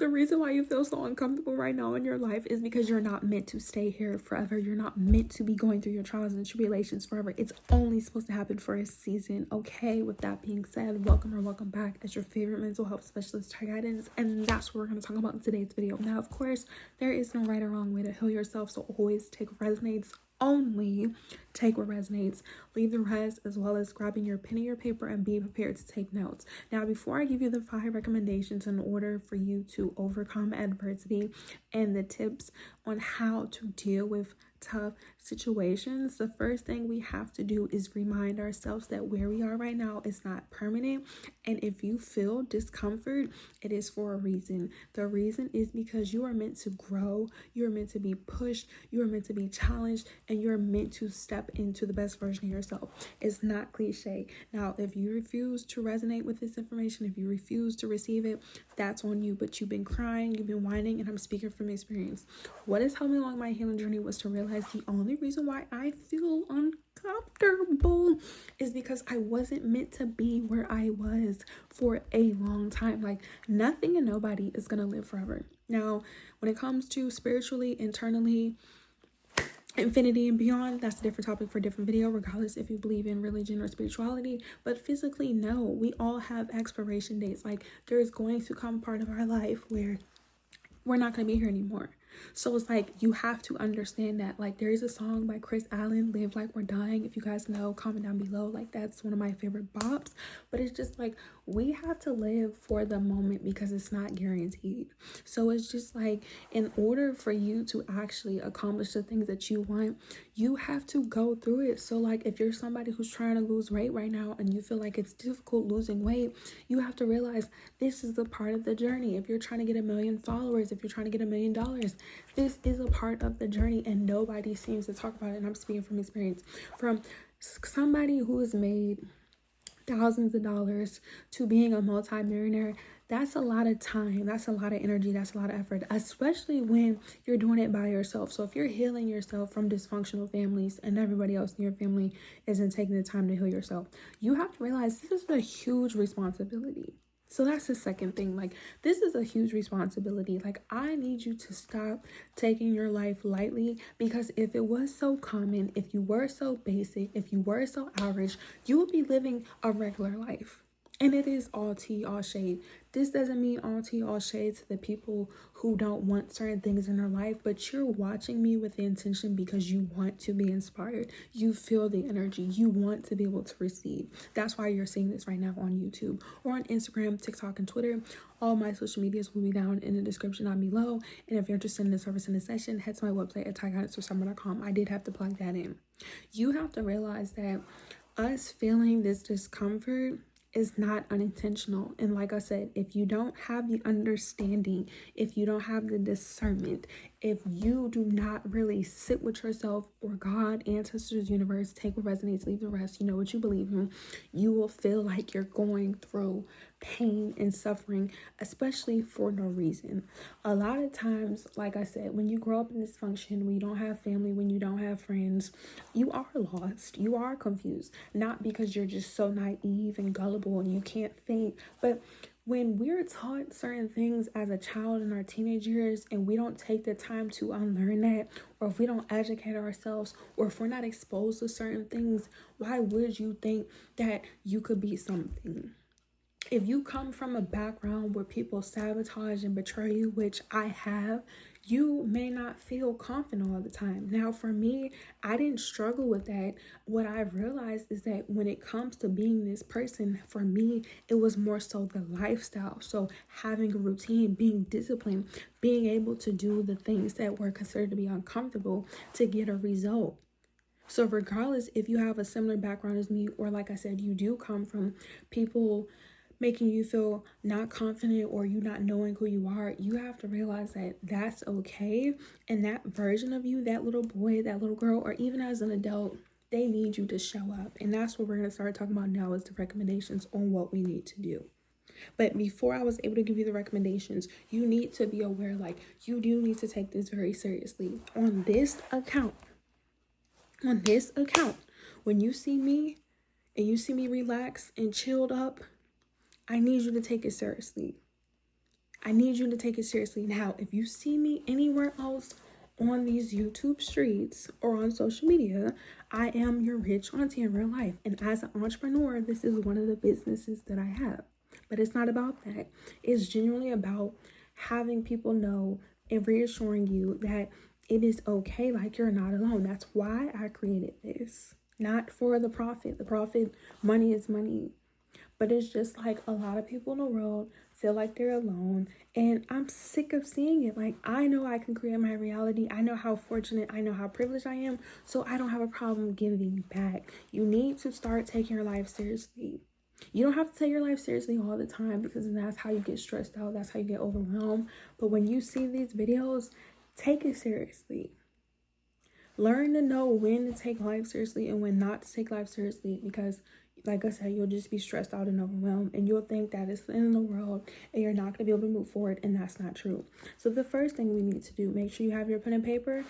The reason why you feel so uncomfortable right now in your life is because you're not meant to stay here forever. You're not meant to be going through your trials and tribulations forever. It's only supposed to happen for a season. Okay, with that being said, welcome back as your favorite mental health specialist, Ty Guidance, and that's what we're going to talk about in today's video. Now, of course, there is no right or wrong way to heal yourself, so always take what resonates. Only take what resonates, leave the rest, as well as grabbing your pen and your paper and be prepared to take notes. Now, before I give you the 5 recommendations in order for you to overcome adversity and the tips on how to deal with tough situations, the first thing we have to do is remind ourselves that where we are right now is not permanent. And if you feel discomfort, it is for a reason. The reason is because you are meant to grow, you are meant to be pushed, you are meant to be challenged, and you're meant to step into the best version of yourself. It's not cliche. Now, if you refuse to resonate with this information, if you refuse to receive it, that's on you. But you've been crying, you've been whining, and I'm speaking from experience. What has helped me along my healing journey was to realize the only reason why I feel uncomfortable is because I wasn't meant to be where I was for a long time. Like, nothing and nobody is gonna live forever. Now, when it comes to spiritually, internally, infinity and beyond, that's a different topic for a different video, regardless if you believe in religion or spirituality. But physically, no, we all have expiration dates. Like, there is going to come a part of our life where we're not going to be here anymore. So it's like, you have to understand that. Like, there is a song by Chris Allen, Live Like We're Dying. If you guys know, comment down below. Like, that's one of my favorite bops. But it's just like, we have to live for the moment because it's not guaranteed. So it's just like, in order for you to actually accomplish the things that you want, you have to go through it. So like, if you're somebody who's trying to lose weight right now and you feel like it's difficult losing weight, you have to realize this is a part of the journey. If you're trying to get 1 million followers, if you're trying to get $1 million, this is a part of the journey, and nobody seems to talk about it. And I'm speaking from experience, from somebody who has made thousands of dollars to being a multi-millionaire. That's a lot of time, that's a lot of energy, that's a lot of effort, especially when you're doing it by yourself. So if you're healing yourself from dysfunctional families and everybody else in your family isn't taking the time to heal yourself, you have to realize this is a huge responsibility. So that's the second thing. Like, this is a huge responsibility. Like, I need you to stop taking your life lightly, because if it was so common, if you were so basic, if you were so average, you would be living a regular life. And it is all tea, all shade. This doesn't mean all tea, all shade to the people who don't want certain things in their life, but you're watching me with the intention because you want to be inspired. You feel the energy. You want to be able to receive. That's why you're seeing this right now on YouTube or on Instagram, TikTok, and Twitter. All my social medias will be down in the description down below. And if you're interested in the service in the session, head to my website at tyguidanceforsummer.com. I did have to plug that in. You have to realize that us feeling this discomfort is not unintentional. And like I said, if you don't have the understanding, if you don't have the discernment, if you do not really sit with yourself or God, ancestors, universe, take what resonates, leave the rest, you know what you believe in, you will feel like you're going through pain and suffering, especially for no reason. A lot of times, like I said, when you grow up in dysfunction, when you don't have family, when you don't have friends, you are lost, you are confused, not because you're just so naive and gullible and you can't think, but when we're taught certain things as a child in our teenage years and we don't take the time to unlearn that, or if we don't educate ourselves, or if we're not exposed to certain things, why would you think that you could be something? If you come from a background where people sabotage and betray you, which I have, you may not feel confident all the time. Now, for me, I didn't struggle with that. What I've realized is that when it comes to being this person, for me, it was more so the lifestyle. So having a routine, being disciplined, being able to do the things that were considered to be uncomfortable to get a result. So regardless if you have a similar background as me, or like I said, you do come from people making you feel not confident or you not knowing who you are, you have to realize that that's okay. And that version of you, that little boy, that little girl, or even as an adult, they need you to show up. And that's what we're going to start talking about now, is the recommendations on what we need to do. But before I was able to give you the recommendations, you need to be aware, like, you do need to take this very seriously. On this account, when you see me and you see me relaxed and chilled up, I need you to take it seriously. I need you to take it seriously. Now, if you see me anywhere else on these YouTube streets or on social media, I am your rich auntie in real life. And as an entrepreneur, this is one of the businesses that I have. But it's not about that. It's genuinely about having people know and reassuring you that it is okay, like you're not alone. That's why I created this. Not for the profit. The profit, money is money. But it's just like a lot of people in the world feel like they're alone. And I'm sick of seeing it. Like, I know I can create my reality. I know how fortunate, I know how privileged I am. So I don't have a problem giving back. You need to start taking your life seriously. You don't have to take your life seriously all the time, because that's how you get stressed out. That's how you get overwhelmed. But when you see these videos, take it seriously. Learn to know when to take life seriously and when not to take life seriously, because like I said, you'll just be stressed out and overwhelmed, and you'll think that it's the end of the world and you're not going to be able to move forward, and that's not true. So the first thing we need to do, make sure you have your pen and paper.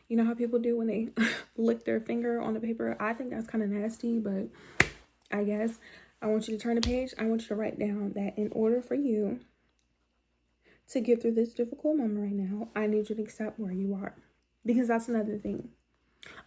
You know how people do when they lick their finger on the paper? I think that's kind of nasty, but I guess I want you to turn the page. I want you to write down that in order for you to get through this difficult moment right now, I need you to accept where you are. Because that's another thing.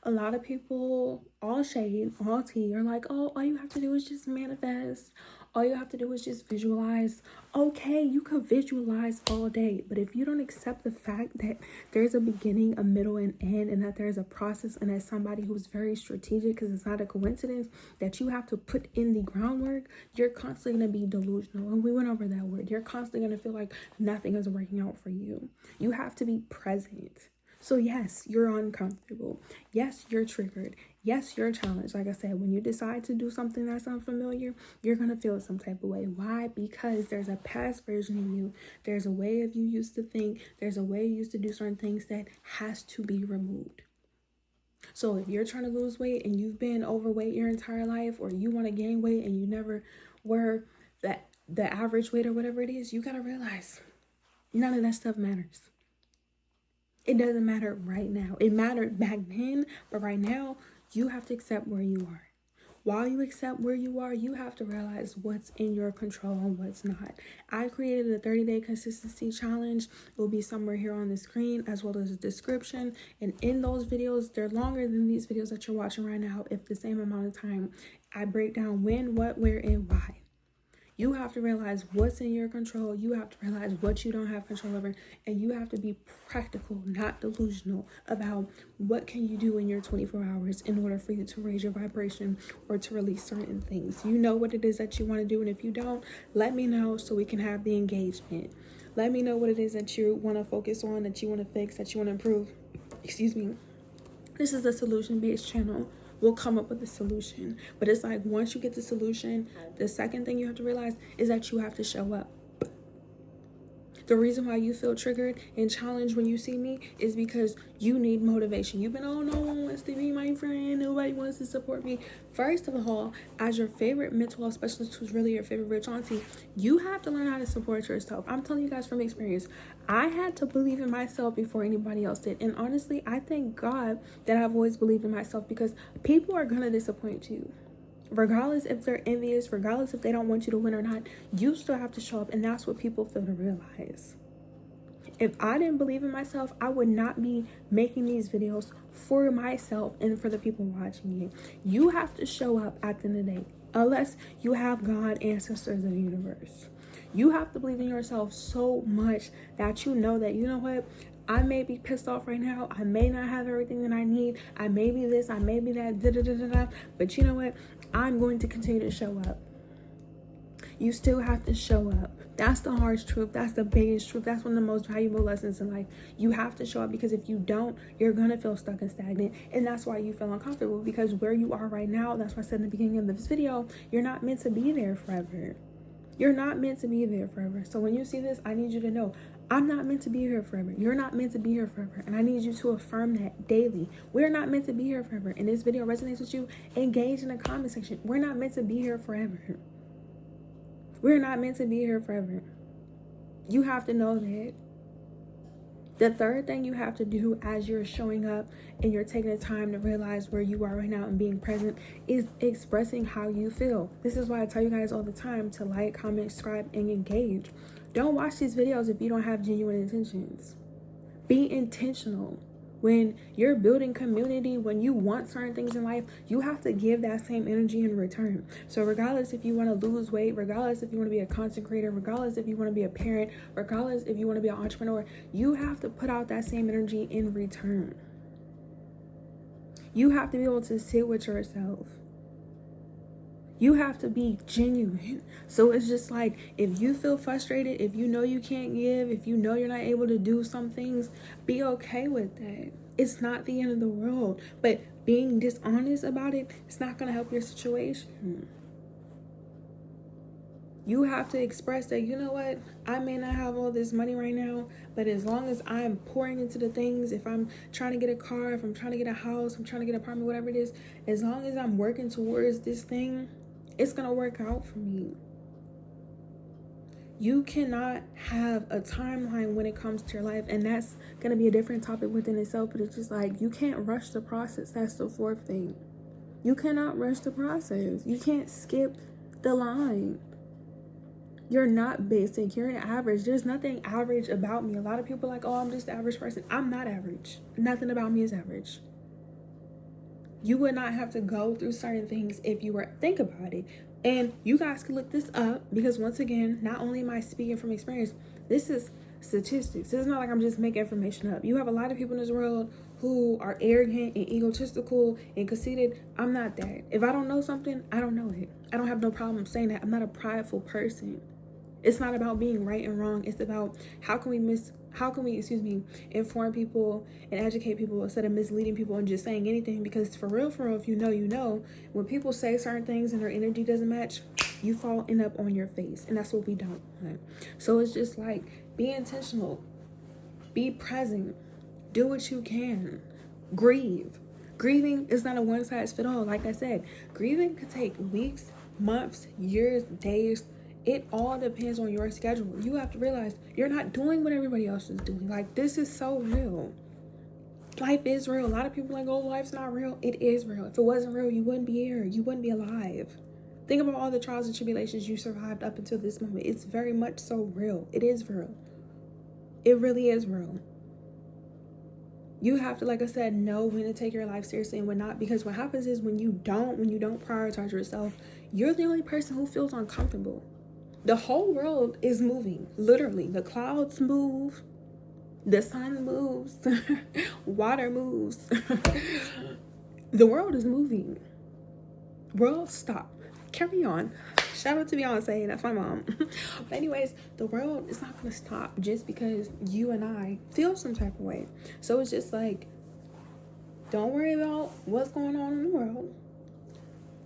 A lot of people, all shade, all tea, are like, oh, all you have to do is just manifest. All you have to do is just visualize. Okay, you could visualize all day, but if you don't accept the fact that there's a beginning, a middle, and end, and that there's a process, and as somebody who's very strategic, because it's not a coincidence that you have to put in the groundwork, you're constantly going to be delusional. And we went over that word. You're constantly going to feel like nothing is working out for you. You have to be present. So yes, you're uncomfortable. Yes, you're triggered. Yes, you're challenged. Like I said, when you decide to do something that's unfamiliar, you're going to feel some type of way. Why? Because there's a past version of you. There's a way of you used to think. There's a way you used to do certain things that has to be removed. So if you're trying to lose weight and you've been overweight your entire life, or you want to gain weight and you never were the average weight or whatever it is, you got to realize none of that stuff matters. It doesn't matter right now. It mattered back then, but right now, you have to accept where you are. While you accept where you are, you have to realize what's in your control and what's not. I created a 30-day consistency challenge. It will be somewhere here on the screen, as well as the description. And in those videos, they're longer than these videos that you're watching right now, if the same amount of time. I break down when, what, where, and why. You have to realize what's in your control. You have to realize what you don't have control over. And you have to be practical, not delusional, about what can you do in your 24 hours in order for you to raise your vibration or to release certain things. You know what it is that you want to do. And if you don't, let me know so we can have the engagement. Let me know what it is that you want to focus on, that you want to fix, that you want to improve. Excuse me. This is a solution-based channel. We'll come up with a solution. But it's like, once you get the solution, the second thing you have to realize is that you have to show up. The reason why you feel triggered and challenged when you see me is because you need motivation. You've been, oh, no one wants to be my friend. Nobody wants to support me. First of all, as your favorite mental health specialist, who's really your favorite rich auntie, you have to learn how to support yourself. I'm telling you guys from experience. I had to believe in myself before anybody else did. And honestly, I thank God that I've always believed in myself, because people are going to disappoint you. Regardless if they're envious, regardless if they don't want you to win or not, you still have to show up. And that's what people fail to realize. If I didn't believe in myself, I would not be making these videos for myself and for the people watching you. You have to show up at the end of the day, unless you have God, ancestors, of the universe. You have to believe in yourself so much that you know that, you know what, I may be pissed off right now. I may not have everything that I need. I may be this, I may be that, but you know what? I'm going to continue to show up. You still have to show up. That's the harsh truth. That's the biggest truth. That's one of the most valuable lessons in life. You have to show up, because if you don't, you're going to feel stuck and stagnant. And that's why you feel uncomfortable, because where you are right now, that's why I said in the beginning of this video, you're not meant to be there forever. You're not meant to be there forever. So when you see this, I need you to know, I'm not meant to be here forever. You're not meant to be here forever. And I need you to affirm that daily. We're not meant to be here forever. And this video resonates with you, engage in the comment section. We're not meant to be here forever. We're not meant to be here forever. You have to know that. The third thing you have to do as you're showing up and you're taking the time to realize where you are right now and being present is expressing how you feel. This is why I tell you guys all the time to like, comment, subscribe, and engage. Don't watch these videos if you don't have genuine intentions. Be intentional. When you're building community, when you want certain things in life, you have to give that same energy in return. So regardless if you want to lose weight, regardless if you want to be a content creator, regardless if you want to be a parent, regardless if you want to be an entrepreneur, you have to put out that same energy in return. You have to be able to sit with yourself. You have to be genuine. So it's just like, if you feel frustrated, if you know you can't give, if you know you're not able to do some things, be okay with that. It's not the end of the world. But being dishonest about it, it's not going to help your situation. You have to express that, you know what, I may not have all this money right now, but as long as I'm pouring into the things, if I'm trying to get a car, if I'm trying to get a house, I'm trying to get an apartment, whatever it is, as long as I'm working towards this thing, it's going to work out for me. You cannot have a timeline when it comes to your life, and that's going to be a different topic within itself, but it's just like, you can't rush the process. That's the fourth thing. You cannot rush the process. You can't skip the line. You're not basic. You're an average. There's nothing average about me. A lot of people are like, oh, I'm just the average person. I'm not average. Nothing about me is average. You would not have to go through certain things if you were, think about it. And you guys can look this up, because once again, not only am I speaking from experience, this is statistics. This is not like I'm just making information up. You have a lot of people in this world who are arrogant and egotistical and conceited. I'm not that. If I don't know something, I don't know it. I don't have no problem saying that. I'm not a prideful person. It's not about being right and wrong. It's about how can we inform people and educate people instead of misleading people and just saying anything. Because for real, if you know, when people say certain things and their energy doesn't match, you fall end up on your face, and that's what we don't want. So it's just like, be intentional, be present, do what you can, grieve. Grieving is not a one size fit all. Like I said, grieving could take weeks, months, years, days. It all depends on your schedule. You have to realize you're not doing what everybody else is doing. Like, this is so real. Life is real. A lot of people are like, oh, life's not real. It is real. If it wasn't real, you wouldn't be here. You wouldn't be alive. Think about all the trials and tribulations you survived up until this moment. It's very much so real. It is real. It really is real. You have to, like I said, know when to take your life seriously and when not. Because what happens is when you don't prioritize yourself, you're the only person who feels uncomfortable. The whole world is moving. Literally, the clouds move, the sun moves, water moves. The world is moving. World, stop. Carry on. Shout out to Beyonce. That's my mom. But anyways, the world is not going to stop just because you and I feel some type of way. So it's just like, don't worry about what's going on in the world.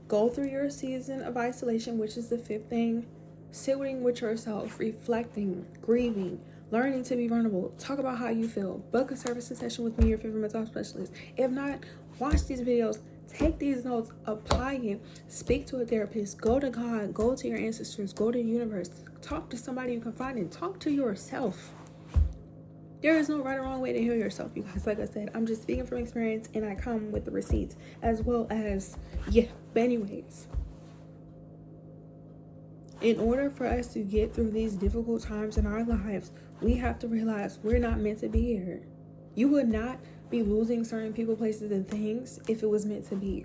Go through your season of isolation, which is the fifth thing. Sitting with yourself, reflecting, grieving, learning to be vulnerable. Talk about how you feel. Book a services session with me, your favorite mental health specialist. If not, watch these videos, take these notes, apply it, speak to a therapist, go to God, go to your ancestors, go to the universe, talk to somebody you can find, and talk to yourself. There is no right or wrong way to heal yourself, you guys. Like I said, I'm just speaking from experience, and I come with the receipts as well as, but anyways, in order for us to get through these difficult times in our lives, we have to realize we're not meant to be here. You would not be losing certain people, places, and things if it was meant to be.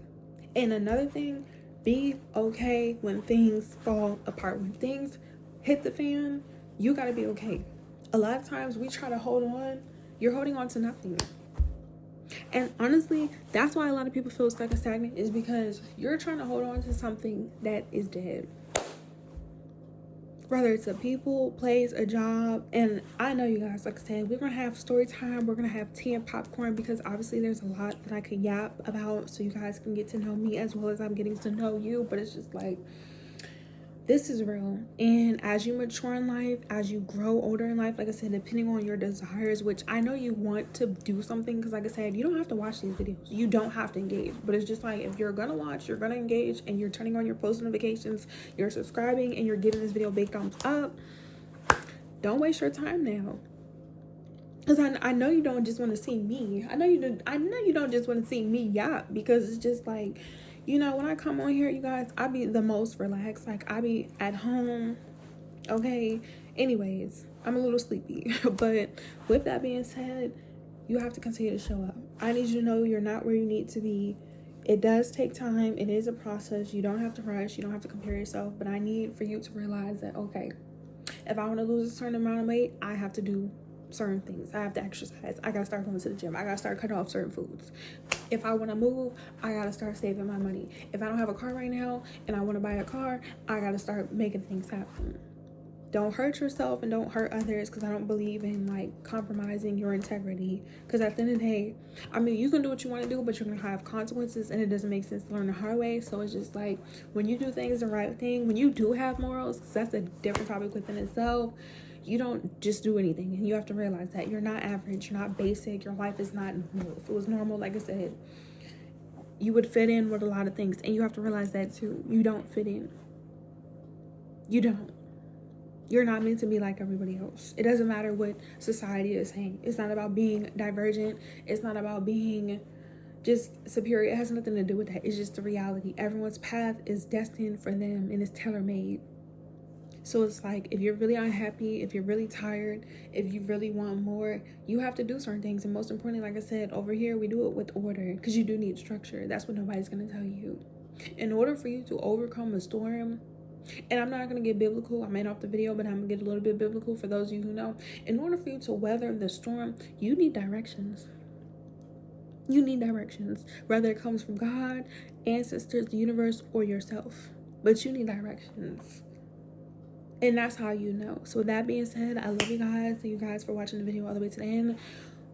And another thing, be okay when things fall apart. When things hit the fan, you got to be okay. A lot of times we try to hold on. You're holding on to nothing. And honestly, that's why a lot of people feel stuck and stagnant, is because you're trying to hold on to something that is dead. Whether it's a people, place, a job. And I know, you guys, like I said, we're going to have story time. We're going to have tea and popcorn, because obviously there's a lot that I could yap about so you guys can get to know me as well as I'm getting to know you. But it's just like, this is real. And as you mature in life, as you grow older in life, like I said, depending on your desires, which I know you want to do something, because like I said, you don't have to watch these videos. You don't have to engage. But it's just like, if you're going to watch, you're going to engage, and you're turning on your post notifications, you're subscribing, and you're giving this video a big thumbs up, don't waste your time now. Because I know you don't just want to see me. I know you don't just want to see me yap, because it's just like, you know, when I come on here, you guys, I be the most relaxed. Like, I be at home, okay? Anyways, I'm a little sleepy. But with that being said, you have to continue to show up. I need you to know you're not where you need to be. It does take time. It is a process. You don't have to rush. You don't have to compare yourself. But I need for you to realize that, okay, if I want to lose a certain amount of weight, I have to do certain things. I have to exercise. I gotta start going to the gym. I gotta start cutting off certain foods. If I want to move, I gotta start saving my money. If I don't have a car right now and I want to buy a car, I gotta start making things happen. Don't hurt yourself and don't hurt others, because I don't believe in like compromising your integrity. Because at the end of the day, I mean, you can do what you want to do, but you're gonna have consequences, and it doesn't make sense to learn the hard way. So it's just like, when you do things the right thing, when you do have morals, because that's a different topic within itself, you don't just do anything. And you have to realize that you're not average, you're not basic, your life is not normal. If it was normal, like I said, you would fit in with a lot of things. And you have to realize that too. You don't fit in. You don't. You're not meant to be like everybody else. It doesn't matter what society is saying. It's not about being divergent. It's not about being just superior. It has nothing to do with that. It's just the reality. Everyone's path is destined for them, and it's tailor-made. So it's like, if you're really unhappy, if you're really tired, if you really want more, you have to do certain things. And most importantly, like I said, over here, we do it with order, because you do need structure. That's what nobody's going to tell you. In order for you to overcome a storm, and I'm not going to get biblical. I made off the video, but I'm going to get a little bit biblical for those of you who know. In order for you to weather the storm, you need directions. You need directions, whether it comes from God, ancestors, the universe, or yourself. But you need directions. And that's how you know. So with that being said, I love you guys. Thank you guys for watching the video all the way to the end.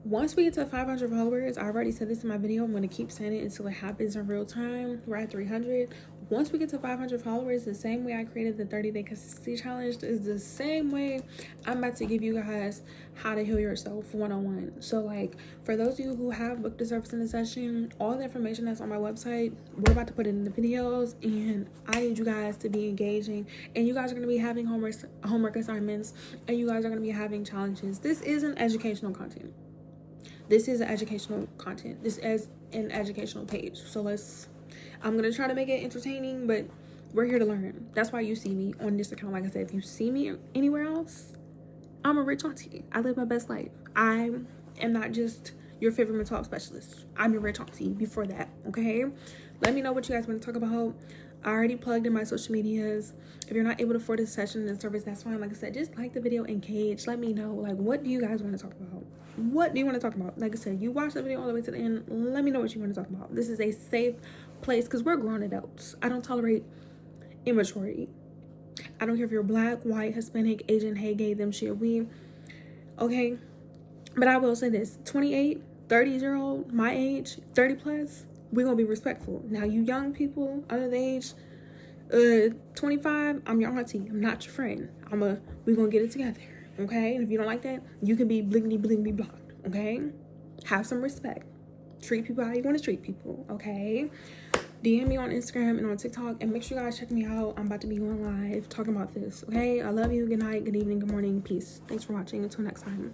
Once we get to 500 followers, I already said this in my video, I'm going to keep saying it until it happens in real time. We're at 300. Once we get to 500 followers, the same way I created the 30-day consistency challenge is the same way I'm about to give you guys how to heal yourself one-on-one. So like, for those of you who have booked the service in the session, all the information that's on my website, we're about to put it in the videos, and I need you guys to be engaging, and you guys are going to be having homework assignments, and you guys are going to be having challenges. This isn't educational content. This is an educational content. This is an educational page. So I'm going to try to make it entertaining, but we're here to learn. That's why you see me on this account. Like I said, if you see me anywhere else, I'm a rich auntie. I live my best life. I am not just your favorite mental health specialist. I'm your rich auntie before that, okay? Let me know what you guys want to talk about. I already plugged in my social medias. If you're not able to afford this session and service, that's fine. Like I said, just like the video, engage. Let me know, like, what do you guys want to talk about? What do you want to talk about? Like I said, you watch the video all the way to the end. Let me know what you want to talk about. This is a safe place, because we're grown adults. I don't tolerate immaturity. I don't care if you're black, white, Hispanic, Asian, hey, gay, them, shit, we. Okay? But I will say this. 28, 30-year-old, my age, 30 plus, we're going to be respectful. Now, you young people under the age 25, I'm your auntie. I'm not your friend. We're going to get it together. Okay? And if you don't like that, you can be blinkety blocked. Okay? Have some respect. Treat people how you want to treat people. Okay? DM me on Instagram and on TikTok, and make sure you guys check me out. I'm about to be going live talking about this. Okay? I love you. Good night, good evening, good morning. Peace. Thanks for watching. Until next time.